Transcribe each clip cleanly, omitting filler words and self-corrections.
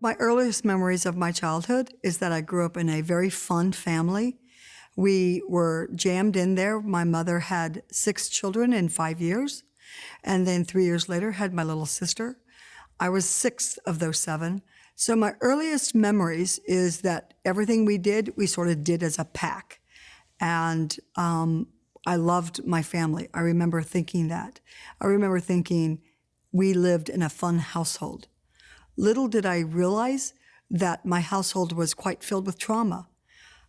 my earliest memories of my childhood is that I grew up in a very fun family. We were jammed in there. My mother had 6 children in 5 years, and then 3 years later had my little sister. I was 6th of those 7. So my earliest memories is that everything we did, we sort of did as a pack. And I loved my family. I remember thinking that. I remember thinking we lived in a fun household. Little did I realize that my household was quite filled with trauma.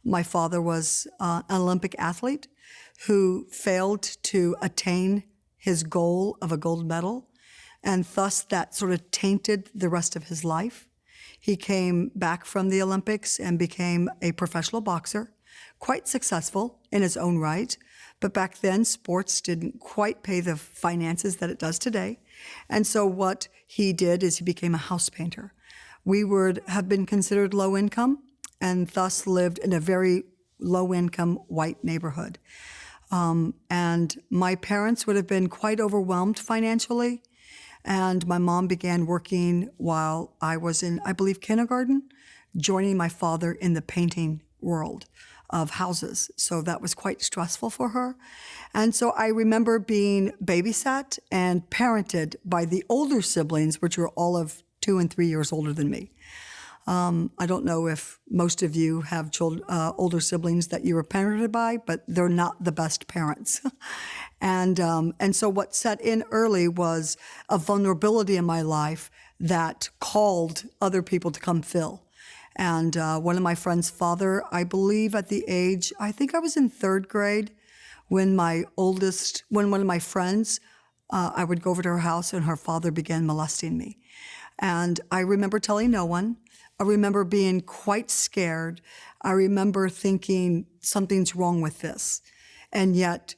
My father was an Olympic athlete who failed to attain his goal of a gold medal, and thus that sort of tainted the rest of his life. He came back from the Olympics and became a professional boxer, quite successful in his own right, but back then sports didn't quite pay the finances that it does today. And so what he did is he became a house painter. We would have been considered low income and thus lived in a very low income white neighborhood. And my parents would have been quite overwhelmed financially. And my mom began working while I was in, I believe, kindergarten, joining my father in the painting world of houses. So that was quite stressful for her. And so I remember being babysat and parented by the older siblings, which were all of 2 and 3 years older than me. I don't know if most of you have older siblings that you were parented by, but they're not the best parents. And so what set in early was a vulnerability in my life that called other people to come fill. And one of my friend's father, I believe at the age, I think I was in 3rd grade, when one of my friends, I would go over to her house and her father began molesting me. And I remember telling no one. I remember being quite scared. I remember thinking something's wrong with this. And yet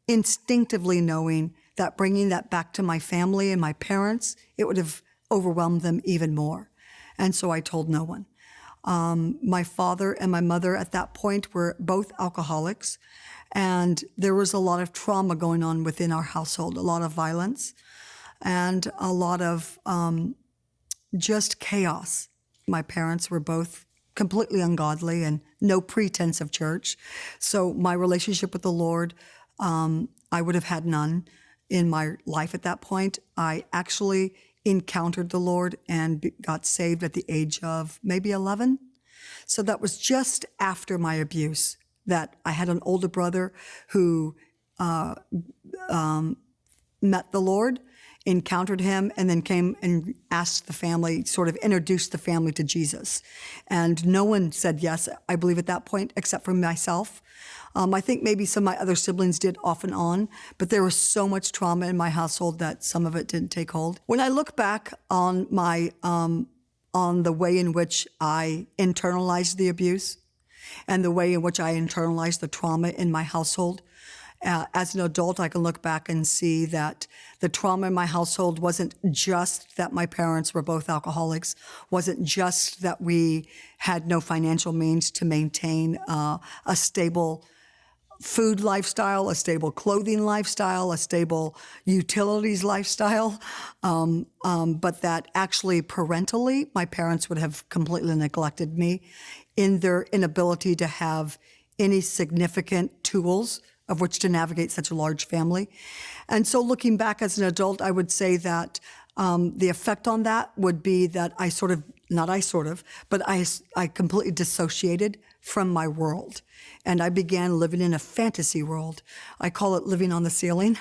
instinctively knowing that bringing that back to my family and my parents, it would have overwhelmed them even more. And so I told no one. My father and my mother at that point were both alcoholics, and there was a lot of trauma going on within our household, a lot of violence and a lot of just chaos. My parents were both completely ungodly and no pretense of church. So my relationship with the Lord, I would have had none in my life at that point. I actually encountered the Lord and got saved at the age of maybe 11. So that was just after my abuse, that I had an older brother who met the Lord, encountered him, and then came and asked the family, sort of introduced the family to Jesus. And no one said yes, I believe at that point, except for myself. I think maybe some of my other siblings did off and on, but there was so much trauma in my household that some of it didn't take hold. When I look back on my, on the way in which I internalized the abuse and the way in which I internalized the trauma in my household, as an adult, I can look back and see that the trauma in my household wasn't just that my parents were both alcoholics, wasn't just that we had no financial means to maintain a stable food lifestyle, a stable clothing lifestyle, a stable utilities lifestyle, but that actually parentally, my parents would have completely neglected me in their inability to have any significant tools of which to navigate such a large family. And so looking back as an adult, I would say that the effect on that would be that I completely dissociated from my world. And I began living in a fantasy world. I call it living on the ceiling.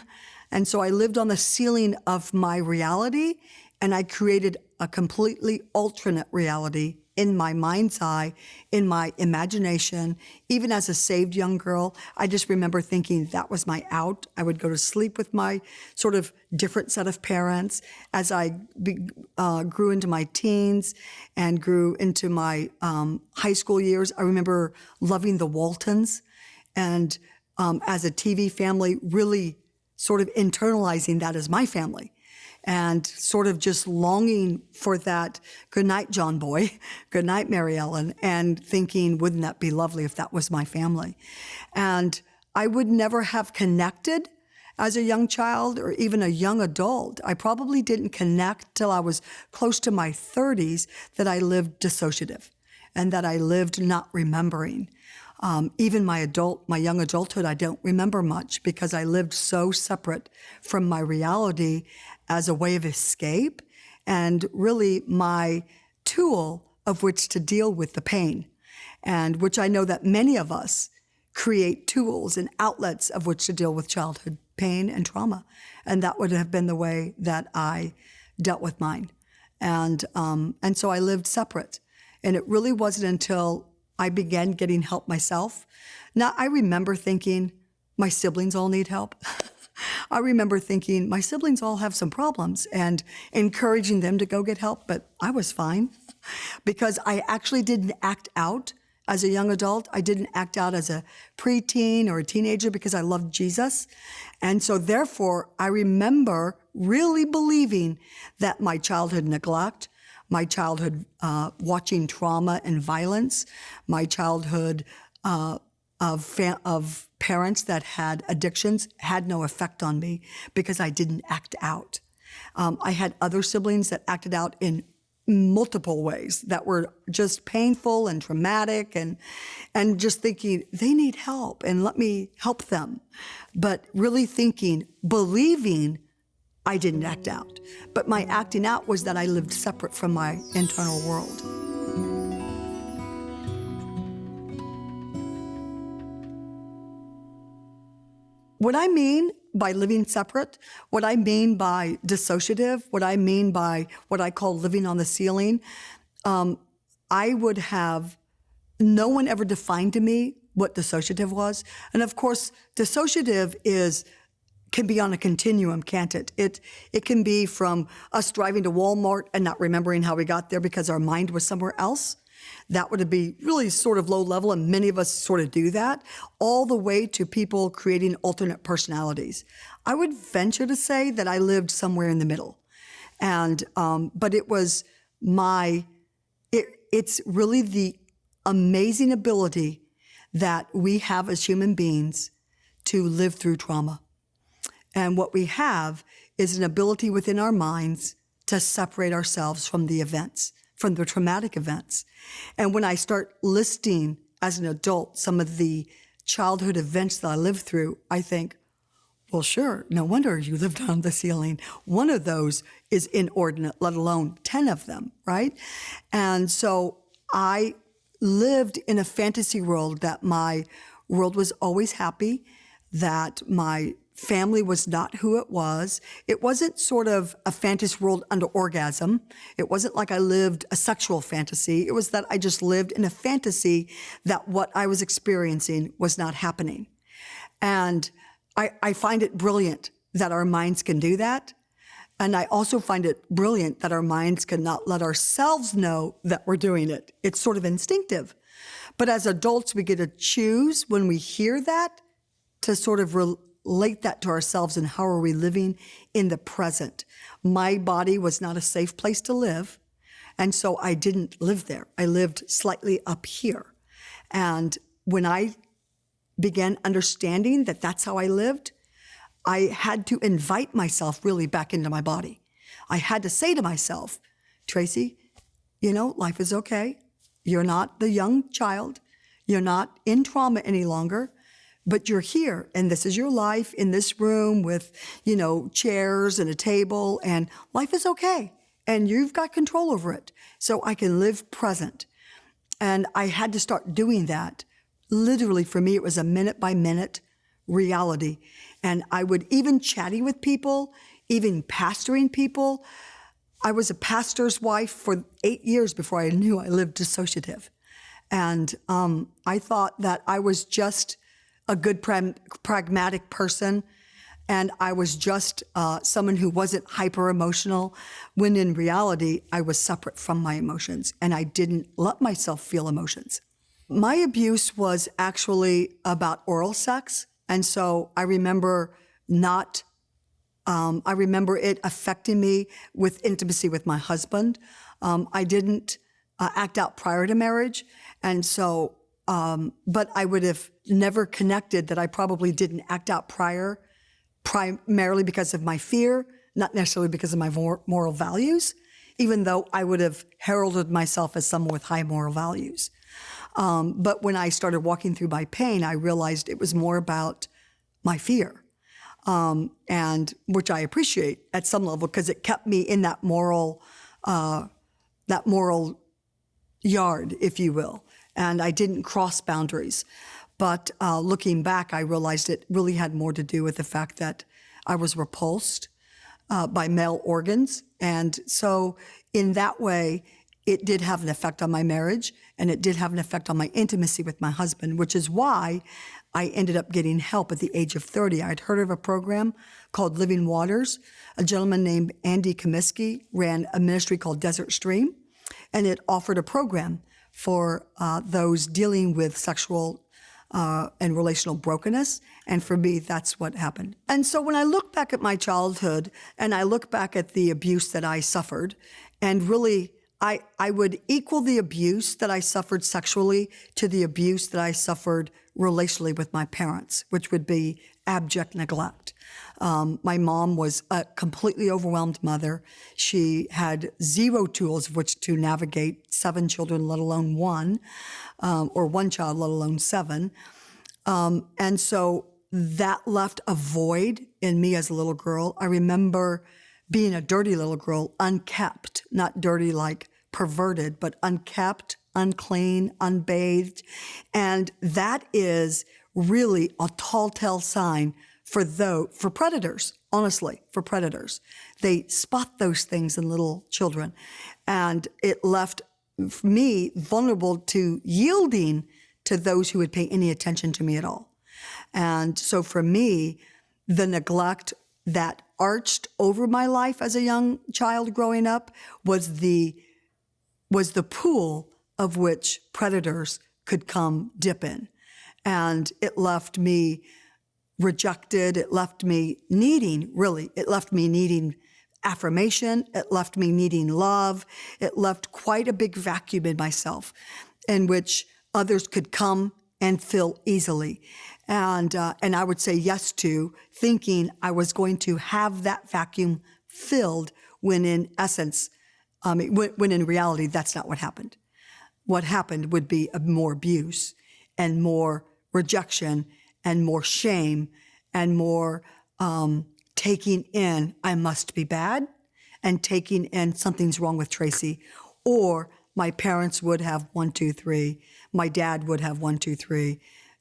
And so I lived on the ceiling of my reality, and I created a completely alternate reality in my mind's eye, in my imagination. Even as a saved young girl, I just remember thinking that was my out. I would go to sleep with my sort of different set of parents. As I grew into my teens and grew into my high school years, I remember loving the Waltons, and as a TV family, really sort of internalizing that as my family. And sort of just longing for that, good night, John Boy, good night, Mary Ellen, and thinking, wouldn't that be lovely if that was my family? And I would never have connected as a young child or even a young adult. I probably didn't connect till I was close to my 30s that I lived dissociative and that I lived not remembering. Even my young adulthood, I don't remember much because I lived so separate from my reality as a way of escape and really my tool of which to deal with the pain, and which I know that many of us create tools and outlets of which to deal with childhood pain and trauma. And that would have been the way that I dealt with mine. And so I lived separate. And it really wasn't until I began getting help myself. Now, I remember thinking, my siblings all need help. I remember thinking, my siblings all have some problems and encouraging them to go get help, but I was fine because I actually didn't act out as a young adult. I didn't act out as a preteen or a teenager because I loved Jesus. And so therefore, I remember really believing that my childhood neglect, my childhood watching trauma and violence, my childhood of parents that had addictions had no effect on me because I didn't act out. I had other siblings that acted out in multiple ways that were just painful and traumatic and just thinking they need help and let me help them. But really believing I didn't act out. But my acting out was that I lived separate from my internal world. What I mean by living separate, what I mean by dissociative, what I mean by what I call living on the ceiling, I would have, no one ever defined to me what dissociative was. And of course, dissociative can be on a continuum, can't it? It can be from us driving to Walmart and not remembering how we got there because our mind was somewhere else. That would be really sort of low level, and many of us sort of do that, all the way to people creating alternate personalities. I would venture to say that I lived somewhere in the middle. And, but it was it's really the amazing ability that we have as human beings to live through trauma. And what we have is an ability within our minds to separate ourselves from the events, from the traumatic events. And when I start listing as an adult some of the childhood events that I lived through, I think, well, sure, no wonder you lived on the ceiling. One of those is inordinate, let alone 10 of them, right? And so I lived in a fantasy world that my world was always happy, that my family was not who it was. It wasn't sort of a fantasy world under orgasm. It wasn't like I lived a sexual fantasy. It was that I just lived in a fantasy that what I was experiencing was not happening. And I find it brilliant that our minds can do that. And I also find it brilliant that our minds cannot let ourselves know that we're doing it. It's sort of instinctive. But as adults, we get to choose when we hear that to sort of relate that to ourselves and how are we living in the present. My body was not a safe place to live, and so I didn't live there. I lived slightly up here. And when I began understanding that that's how I lived, I had to invite myself really back into my body. I had to say to myself, Tracey, life is okay. You're not the young child. You're not in trauma any longer. But you're here, and this is your life in this room with, chairs and a table, and life is okay, and you've got control over it. So I can live present. And I had to start doing that. Literally, for me, it was a minute-by-minute reality. And I would even chatting with people, even pastoring people. I was a pastor's wife for 8 years before I knew I lived dissociative. And I thought that I was just a good pragmatic person, and I was just someone who wasn't hyper emotional, when in reality I was separate from my emotions and I didn't let myself feel emotions. My abuse was actually about oral sex, and so I remember it affecting me with intimacy with my husband. I didn't act out prior to marriage, and so but I would have never connected that I probably didn't act out prior primarily because of my fear, not necessarily because of my moral values, even though I would have heralded myself as someone with high moral values. But when I started walking through my pain, I realized it was more about my fear, and which I appreciate at some level because it kept me in that moral yard, if you will, and I didn't cross boundaries. But looking back, I realized it really had more to do with the fact that I was repulsed by male organs. And so in that way, it did have an effect on my marriage, and it did have an effect on my intimacy with my husband, which is why I ended up getting help at the age of 30. I'd heard of a program called Living Waters. A gentleman named Andy Comiskey ran a ministry called Desert Stream, and it offered a program for those dealing with sexual and relational brokenness. And for me, that's what happened. And so when I look back at my childhood and I look back at the abuse that I suffered, and really I would equal the abuse that I suffered sexually to the abuse that I suffered relationally with my parents, which would be abject neglect. My mom was a completely overwhelmed mother. She had zero tools of which to navigate 7 children, let alone one, or one child, let alone 7. And so that left a void in me as a little girl. I remember being a dirty little girl, unkept, not dirty like perverted, but unkept, unclean, unbathed. And that is really a telltale sign for predators, honestly, for predators. They spot those things in little children. And it left me vulnerable to yielding to those who would pay any attention to me at all. And so for me, the neglect that arched over my life as a young child growing up was the pool of which predators could come dip in. And it left me rejected. It left me needing affirmation. It left me needing love. It left quite a big vacuum in myself in which others could come and fill easily. And I would say yes to, thinking I was going to have that vacuum filled when in essence, when in reality, that's not what happened. What happened would be more abuse and more rejection and more shame and more taking in, I must be bad, and taking in something's wrong with Tracey, or my parents would have 1, 2, 3. My dad would have 1, 2, 3.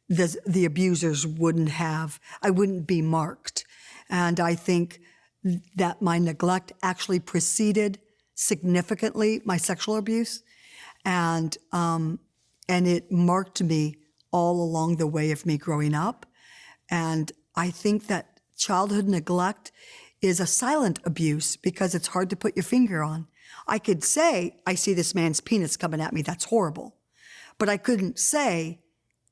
The abusers wouldn't have. I wouldn't be marked. And I think that my neglect actually preceded significantly my sexual abuse, and it marked me all along the way of me growing up. And I think that childhood neglect is a silent abuse because it's hard to put your finger on. I could say, I see this man's penis coming at me, that's horrible. But I couldn't say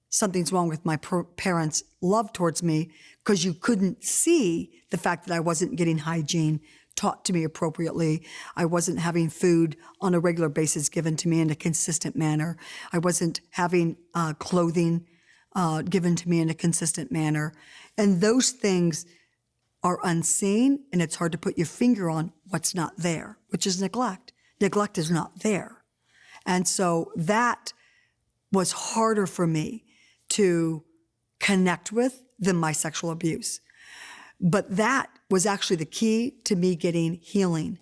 something's wrong with my parents' love towards me because you couldn't see the fact that I wasn't getting hygiene taught to me appropriately. I wasn't having food on a regular basis given to me in a consistent manner. I wasn't having clothing given to me in a consistent manner. And those things are unseen, and it's hard to put your finger on what's not there, which is neglect. Neglect is not there. And so that was harder for me to connect with than my sexual abuse. But that was actually the key to me getting healing.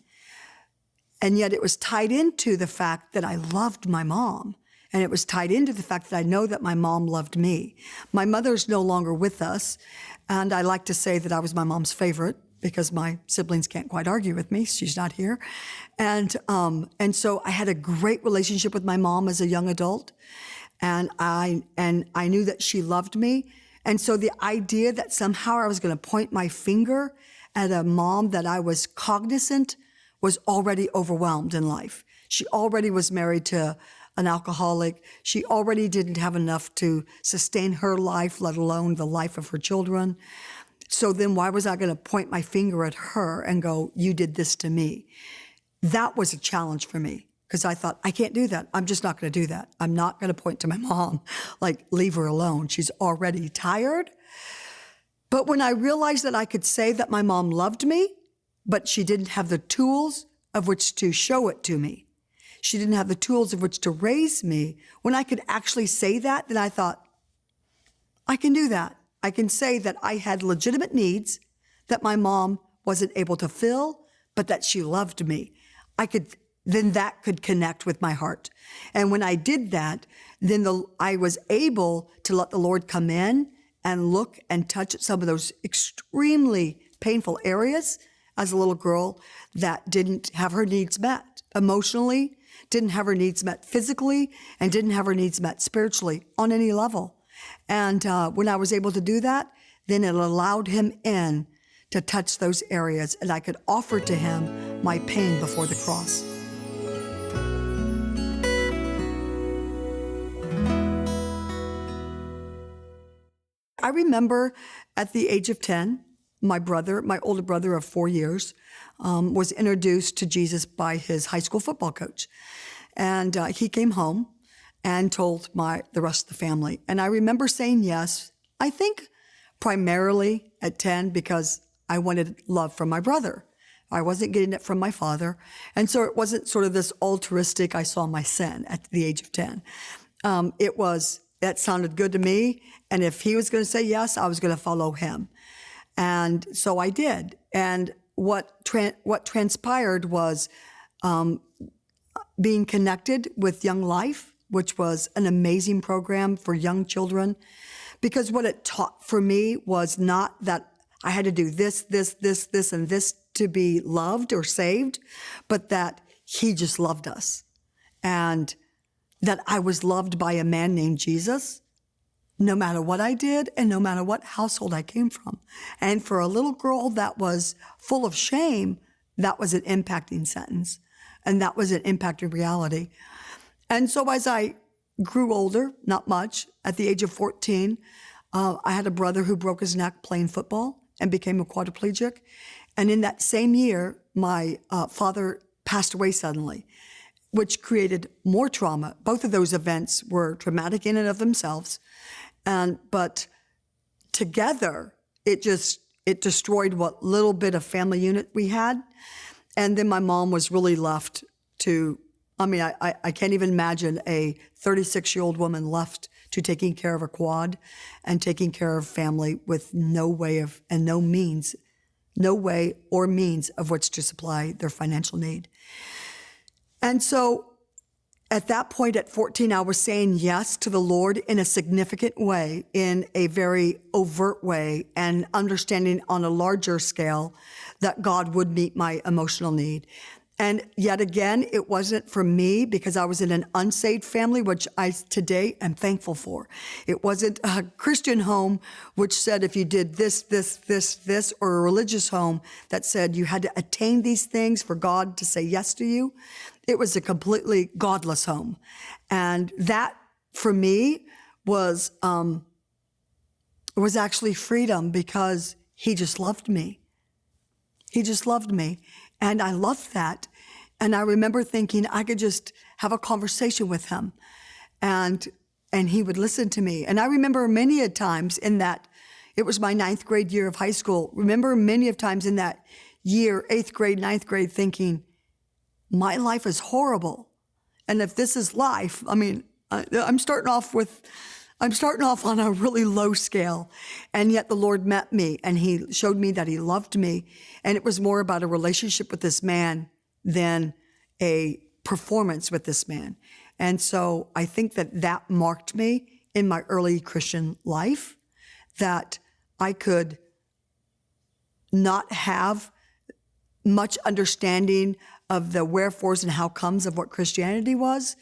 And yet it was tied into the fact that I loved my mom. And it was tied into the fact that I know that my mom loved me. My mother's no longer with us. And I like to say that I was my mom's favorite because my siblings can't quite argue with me. She's not here. And so I had a great relationship with my mom as a young adult. And I knew that she loved me. And so the idea that somehow I was going to point my finger at a mom that I was cognizant was already overwhelmed in life. She already was married to an alcoholic. She already didn't have enough to sustain her life, let alone the life of her children. So then why was I going to point my finger at her and go, you did this to me? That was a challenge for me. Because I thought, I can't do that. I'm just not going to do that. I'm not going to point to my mom, like, leave her alone. She's already tired. But when I realized that I could say that my mom loved me, but she didn't have the tools of which to show it to me, she didn't have the tools of which to raise me, when I could actually say that, then I thought, I can do that. I can say that I had legitimate needs that my mom wasn't able to fill, but that she loved me. Then that could connect with my heart. And when I did that, then I was able to let the Lord come in and look and touch some of those extremely painful areas as a little girl that didn't have her needs met emotionally, didn't have her needs met physically, and didn't have her needs met spiritually on any level. And when I was able to do that, then it allowed him in to touch those areas, and I could offer to him my pain before the cross. I remember at the age of 10, my older brother of 4 years, was introduced to Jesus by his high school football coach. And he came home and told the rest of the family. And I remember saying yes, I think primarily at 10 because I wanted love from my brother. I wasn't getting it from my father. And so it wasn't sort of this altruistic, I saw my sin at the age of 10. That sounded good to me. And if he was going to say yes, I was going to follow him. And so I did. And what transpired was being connected with Young Life, which was an amazing program for young children. Because what it taught for me was not that I had to do this, and this to be loved or saved, but that he just loved us. And that I was loved by a man named Jesus, no matter what I did and no matter what household I came from. And for a little girl that was full of shame, that was an impacting sentence. And that was an impacting reality. And so as I grew older, not much, at the age of 14, I had a brother who broke his neck playing football and became a quadriplegic. And in that same year, my father passed away suddenly, which created more trauma. Both of those events were traumatic in and of themselves. But together, it destroyed what little bit of family unit we had. And then my mom was really left to, I can't even imagine a 36-year-old woman left to taking care of a quad and taking care of family with no way or means of which to supply their financial need. And so at that point at 14, I was saying yes to the Lord in a significant way, in a very overt way, and understanding on a larger scale that God would meet my emotional need. And yet again, it wasn't for me because I was in an unsaved family, which I today am thankful for. It wasn't a Christian home, which said if you did this, or a religious home that said you had to attain these things for God to say yes to you. It was a completely godless home. And that, for me, was actually freedom because he just loved me. He just loved me. And I loved that. And I remember thinking I could just have a conversation with him and he would listen to me. And I remember many a times in that, it was my 9th grade year of high school, remember many of times in that year, 8th grade, 9th grade, thinking, my life is horrible. And if this is life, I'm starting off on a really low scale. And yet the Lord met me and he showed me that he loved me. And it was more about a relationship with this man than a performance with this man. And so I think that marked me in my early Christian life, that I could not have much understanding of the wherefores and how comes of what Christianity was,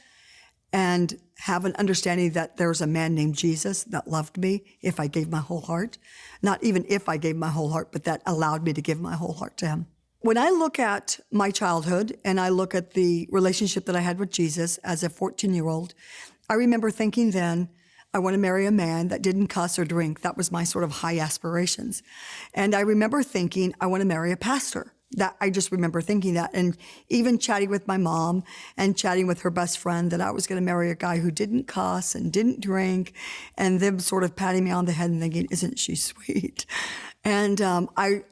and have an understanding that there's a man named Jesus that loved me if I gave my whole heart. Not even if I gave my whole heart, but that allowed me to give my whole heart to him. When I look at my childhood and I look at the relationship that I had with Jesus as a 14-year-old, I remember thinking then, I want to marry a man that didn't cuss or drink. That was my sort of high aspirations. And I remember thinking, I want to marry a pastor that I just remember thinking that, and even chatting with my mom and chatting with her best friend that I was going to marry a guy who didn't cuss and didn't drink, and them sort of patting me on the head and thinking, isn't she sweet? And I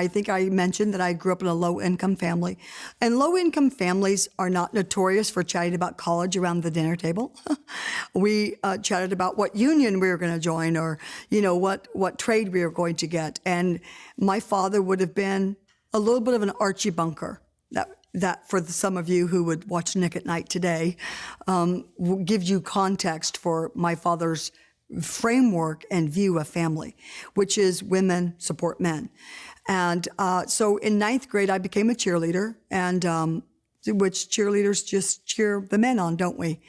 think I mentioned that I grew up in a low-income family, and low-income families are not notorious for chatting about college around the dinner table. We chatted about what union we were going to join, or what trade we were going to get. And my father would have been a little bit of an Archie Bunker. That for some of you who would watch Nick at Night today, gives you context for my father's framework and view of family, which is women support men. And so in 9th grade, I became a cheerleader, and which cheerleaders just cheer the men on, don't we?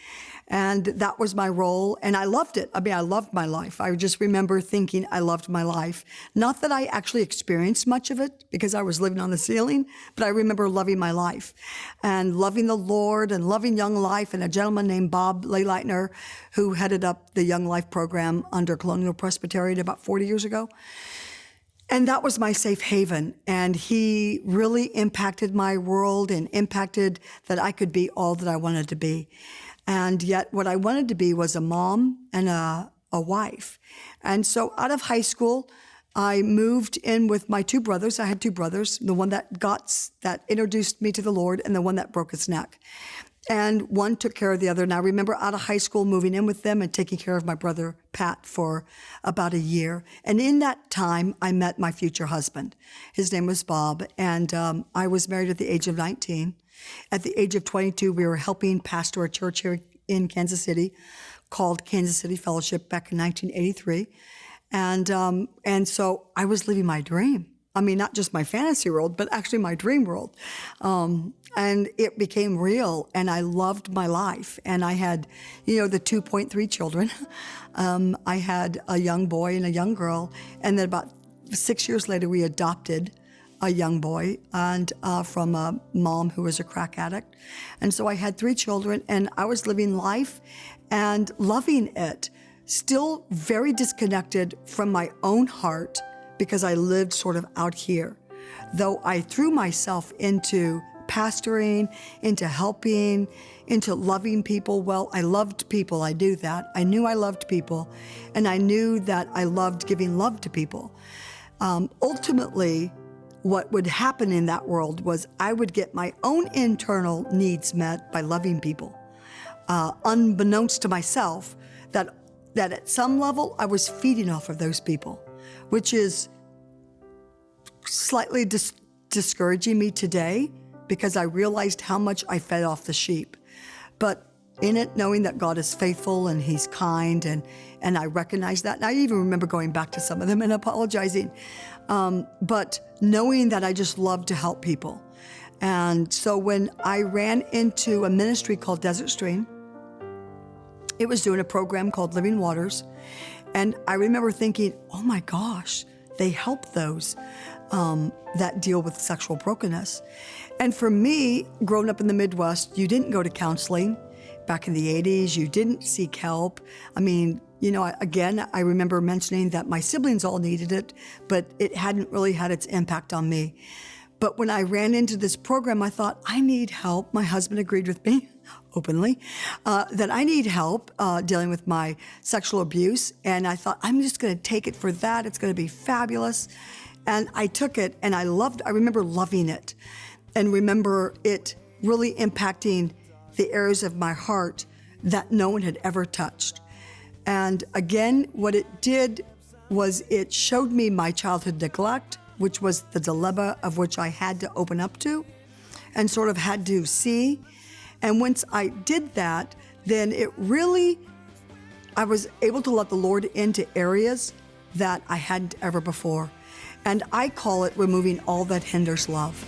And that was my role, and I loved it. I mean, I loved my life. I just remember thinking I loved my life. Not that I actually experienced much of it because I was living on the ceiling, but I remember loving my life and loving the Lord and loving Young Life, and a gentleman named Bob Leylightner who headed up the Young Life program under Colonial Presbyterian about 40 years ago. And that was my safe haven. And he really impacted my world and impacted that I could be all that I wanted to be. And yet what I wanted to be was a mom and a wife. And so out of high school, I moved in with my 2 brothers. I had 2 brothers, the one that introduced me to the Lord and the one that broke his neck. And one took care of the other. And I remember out of high school moving in with them and taking care of my brother, Pat, for about a year. And in that time, I met my future husband. His name was Bob. And I was married at the age of 19. At the age of 22, we were helping pastor a church here in Kansas City called Kansas City Fellowship back in 1983. And so I was living my dream. I mean, not just my fantasy world, but actually my dream world. And it became real, and I loved my life. And I had, the 2.3 children. I had a young boy and a young girl. And then about 6 years later, we adopted a young boy and from a mom who was a crack addict. And so I had 3 children, and I was living life and loving it, still very disconnected from my own heart because I lived sort of out here. Though I threw myself into pastoring, into helping, into loving people. Well, I loved people, I knew that. I knew I loved people, and I knew that I loved giving love to people. Ultimately, what would happen in that world was I would get my own internal needs met by loving people, unbeknownst to myself, that at some level I was feeding off of those people, which is slightly discouraging me today because I realized how much I fed off the sheep. But in it, knowing that God is faithful and He's kind, and I recognize that. And I even remember going back to some of them and apologizing. But knowing that I just love to help people. And so when I ran into a ministry called Desert Stream, it was doing a program called Living Waters. And I remember thinking, oh my gosh, they help those that deal with sexual brokenness. And for me, growing up in the Midwest, you didn't go to counseling. Back in the 80s, you didn't seek help. I mean, again, I remember mentioning that my siblings all needed it, but it hadn't really had its impact on me. But when I ran into this program, I thought, I need help. My husband agreed with me openly that I need help dealing with my sexual abuse. And I thought, I'm just going to take it for that. It's going to be fabulous. And I took it, and I remember loving it, and remember it really impacting the areas of my heart that no one had ever touched. And again, what it did was it showed me my childhood neglect, which was the dilemma of which I had to open up to and sort of had to see. And once I did that, then I was able to let the Lord into areas that I hadn't ever before. And I call it removing all that hinders love.